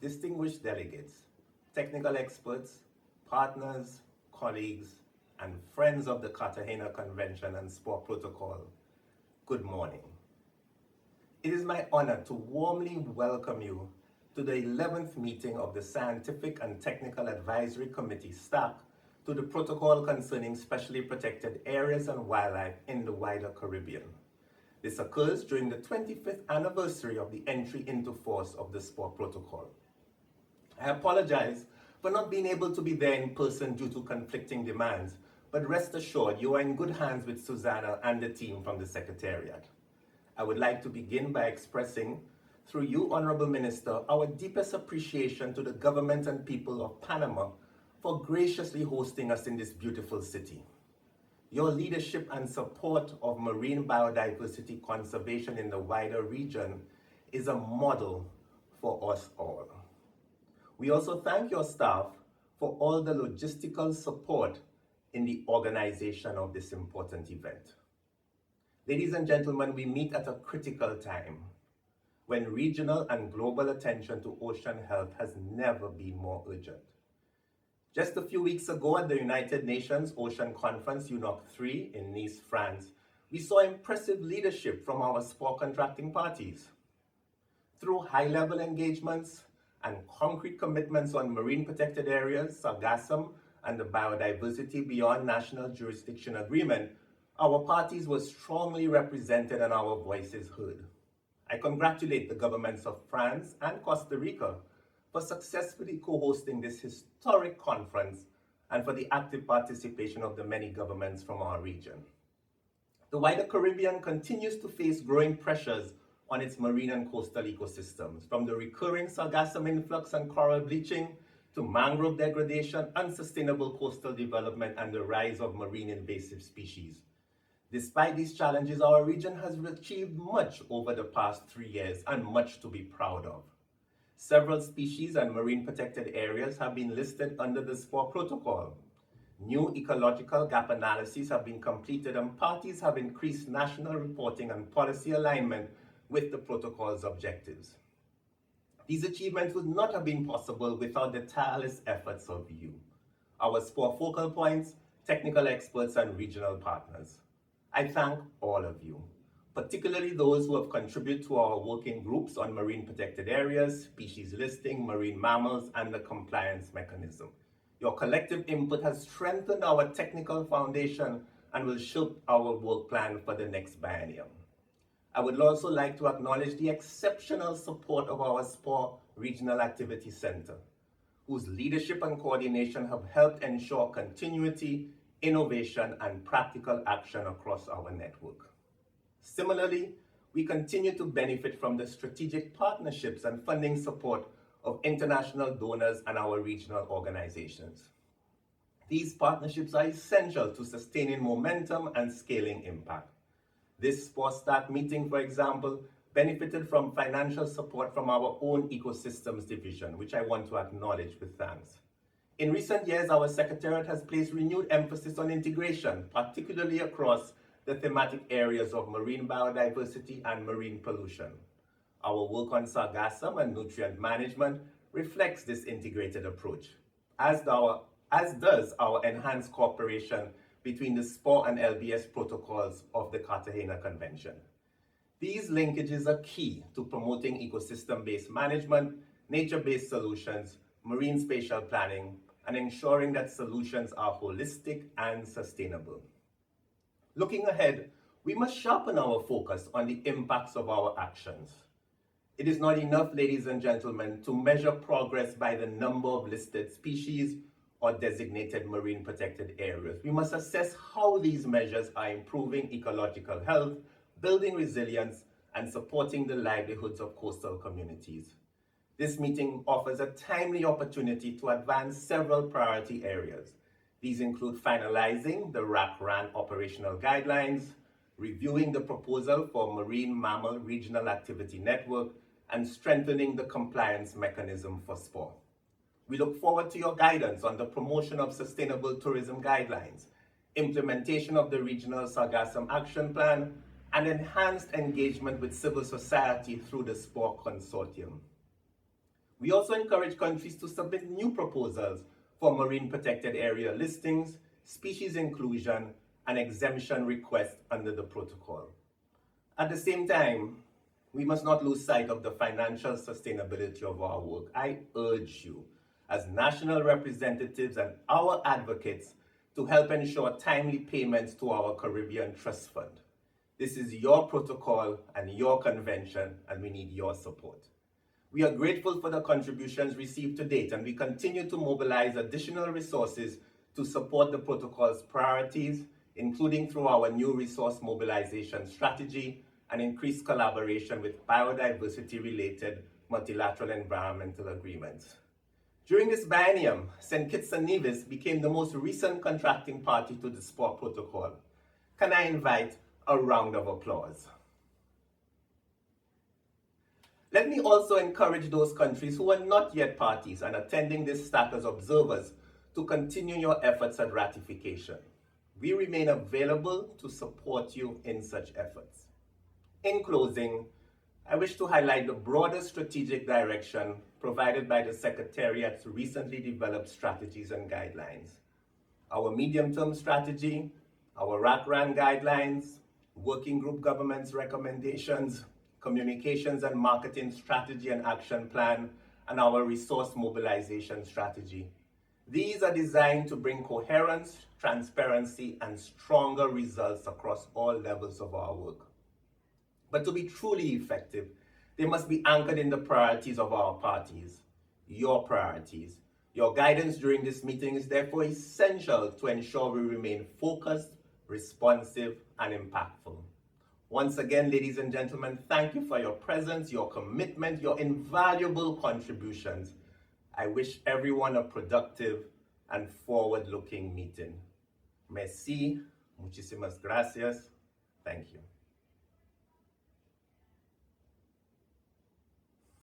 distinguished delegates, technical experts, partners, colleagues, and friends of the Cartagena Convention and SPAW Protocol, good morning. It is my honor to warmly welcome you to the 11th meeting of the Scientific and Technical Advisory Committee STAC to the Protocol concerning specially protected areas and wildlife in the wider Caribbean. This occurs during the 25th anniversary of the entry into force of the SPAW Protocol. I apologize for not being able to be there in person due to conflicting demands, but rest assured you are in good hands with Susanna and the team from the Secretariat. I would like to begin by expressing, through you, Honorable Minister, our deepest appreciation to the government and people of Panama for graciously hosting us in this beautiful city. Your leadership and support of marine biodiversity conservation in the wider region is a model for us all. We also thank your staff for all the logistical support in the organization of this important event. Ladies and gentlemen, we meet at a critical time when regional and global attention to ocean health has never been more urgent. Just a few weeks ago at the United Nations Ocean Conference, UNEP 3 in Nice, France, we saw impressive leadership from our SPAW contracting parties. Through high-level engagements and concrete commitments on marine protected areas, sargassum, and the Biodiversity Beyond National Jurisdiction Agreement, our parties were strongly represented and our voices heard. I congratulate the governments of France and Costa Rica for successfully co-hosting this historic conference and for the active participation of the many governments from our region. The wider Caribbean continues to face growing pressures on its marine and coastal ecosystems, from the recurring sargassum influx and coral bleaching to mangrove degradation, unsustainable coastal development, and the rise of marine invasive species. Despite these challenges, our region has achieved much over the past 3 years and much to be proud of. Several species and marine protected areas have been listed under the SPAW Protocol. New ecological gap analyses have been completed and parties have increased national reporting and policy alignment with the protocol's objectives. These achievements would not have been possible without the tireless efforts of you, our SPAW focal points, technical experts, and regional partners. I thank all of you, particularly those who have contributed to our working groups on marine protected areas, species listing, marine mammals, and the compliance mechanism. Your collective input has strengthened our technical foundation and will shape our work plan for the next biennium. I would also like to acknowledge the exceptional support of our SPAW Regional Activity Center, whose leadership and coordination have helped ensure continuity, innovation, and practical action across our network. Similarly, we continue to benefit from the strategic partnerships and funding support of international donors and our regional organizations. These partnerships are essential to sustaining momentum and scaling impact. This SPAW STAC meeting, for example, benefited from financial support from our own ecosystems division, which I want to acknowledge with thanks. In recent years, our Secretariat has placed renewed emphasis on integration, particularly across the thematic areas of marine biodiversity and marine pollution. Our work on sargassum and nutrient management reflects this integrated approach, as does our enhanced cooperation between the SPAW and LBS protocols of the Cartagena Convention. These linkages are key to promoting ecosystem-based management, nature-based solutions, marine spatial planning, and ensuring that solutions are holistic and sustainable. Looking ahead, we must sharpen our focus on the impacts of our actions. It is not enough, ladies and gentlemen, to measure progress by the number of listed species or designated marine protected areas. We must assess how these measures are improving ecological health, building resilience, and supporting the livelihoods of coastal communities. This meeting offers a timely opportunity to advance several priority areas. These include finalizing the RAC-RAN operational guidelines, reviewing the proposal for Marine Mammal Regional Activity Network, and strengthening the compliance mechanism for SPAW. We look forward to your guidance on the promotion of sustainable tourism guidelines, implementation of the Regional Sargassum Action Plan, and enhanced engagement with civil society through the SPAW Consortium. We also encourage countries to submit new proposals for marine protected area listings, species inclusion, and exemption requests under the protocol. At the same time, we must not lose sight of the financial sustainability of our work. I urge you, as national representatives and our advocates, to help ensure timely payments to our Caribbean Trust Fund. This is your protocol and your convention, and we need your support. We are grateful for the contributions received to date, and we continue to mobilize additional resources to support the protocol's priorities, including through our new resource mobilization strategy and increased collaboration with biodiversity-related multilateral environmental agreements. During this biennium, St. Kitts and Nevis became the most recent contracting party to the SPAW Protocol. Can I invite a round of applause? Let me also encourage those countries who are not yet parties and attending this STAC as observers to continue your efforts at ratification. We remain available to support you in such efforts. In closing, I wish to highlight the broader strategic direction provided by the Secretariat's recently developed strategies and guidelines. Our medium-term strategy, our RAC-RAN guidelines, working group government's recommendations, communications and marketing strategy and action plan, and our resource mobilization strategy. These are designed to bring coherence, transparency, and stronger results across all levels of our work. But to be truly effective, they must be anchored in the priorities of our parties, your priorities. Your guidance during this meeting is therefore essential to ensure we remain focused, responsive, and impactful. Once again, ladies and gentlemen, thank you for your presence, your commitment, your invaluable contributions. I wish everyone a productive and forward-looking meeting. Merci, muchísimas gracias. Thank you.